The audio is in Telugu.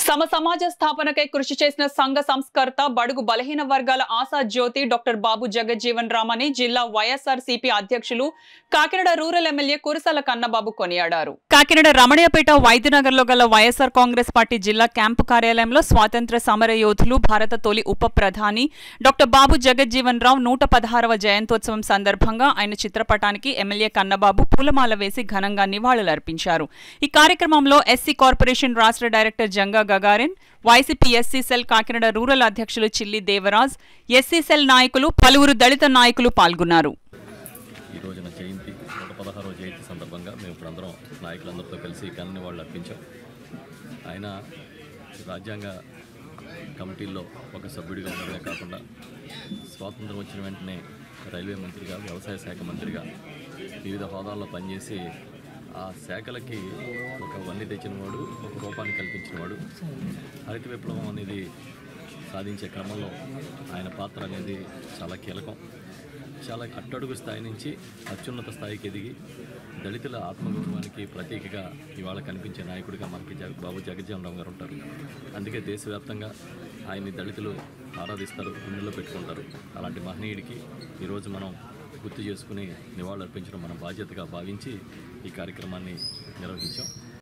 సమాజ స్థాపనకై కృషి చేసిన సంఘ సంస్కర్త బడుగు బలహీన వర్గాల ఆశా జ్యోతి డాక్టర్ బాబు జగజ్జీవన్ రామ్ అని జిల్లా వైఎస్ఆర్సీపీ అధ్యక్షులు కాకినాడ రూరల్ ఎమ్మెల్యే కురసాల కన్నబాబు కొనియాడారు. కాకినాడ రమణయ్యపేట వైద్యనగర్లో గల వైఎస్ఆర్ కాంగ్రెస్ పార్టీ జిల్లా క్యాంపు కార్యాలయంలో స్వాతంత్ర సమర యోధులు భారత తొలి ఉప ప్రధాని డాక్టర్ బాబు జగజ్జీవన్ రామ్ 116వ జయంతోత్సవం సందర్భంగా ఆయన చిత్రపటానికి ఎమ్మెల్యే కన్నబాబు పూలమాల వేసి ఘనంగా నివాళులర్పించారు. ఈ కార్యక్రమంలో ఎస్సీ కార్పొరేషన్ రాష్ట్ర director Janga Gagarin, YCP SC cell Kakinada rural అధ్యక్షులు చిల్లి దేవరాజ్, ఎస్సీ సెల్ నాయకులు, పలువురు దళిత నాయకులు పాల్గొన్నారు. ఈ రోజున జయంతి 116వ జయంతి సందర్భంగా మేము ఇప్పుడందరం నాయకులందరితో కలిసి కన్నని వాళ్ళు అర్పించాం. ఆయన రాజ్యాంగ కమిటీల్లో ఒక సభ్యుడిగా ఉండడమే కాకుండా స్వాతంత్రం వచ్చిన వెంటనే రైల్వే మంత్రిగా, వ్యవసాయ శాఖ మంత్రిగా వివిధ హోదాల్లో పనిచేసి ఆ శాఖలకి ఒక వన్ని తెచ్చినవాడు, ఒక రూపాన్ని కల్పించినవాడు. హరిత విప్లవం అనేది సాధించే క్రమంలో ఆయన పాత్ర అనేది చాలా కీలకం. చాలా అట్టడుగు స్థాయి నుంచి అత్యున్నత స్థాయికి ఎదిగి దళితుల ఆత్మగౌరవానికి ప్రతీకగా ఇవాళ కనిపించే నాయకుడిగా మనకి బాబు జగజ్జీవన్ రామ్ గారు ఉంటారు. అందుకే దేశవ్యాప్తంగా ఆయన్ని దళితులు ఆరాధిస్తారు, గుండెల్లో పెట్టుకుంటారు. అలాంటి మహనీయుడికి ఈరోజు మనం గుర్తు చేసుకుని నివాళులర్పించడం మన బాధ్యతగా భావించి ఈ కార్యక్రమాన్ని నిర్వహించాం.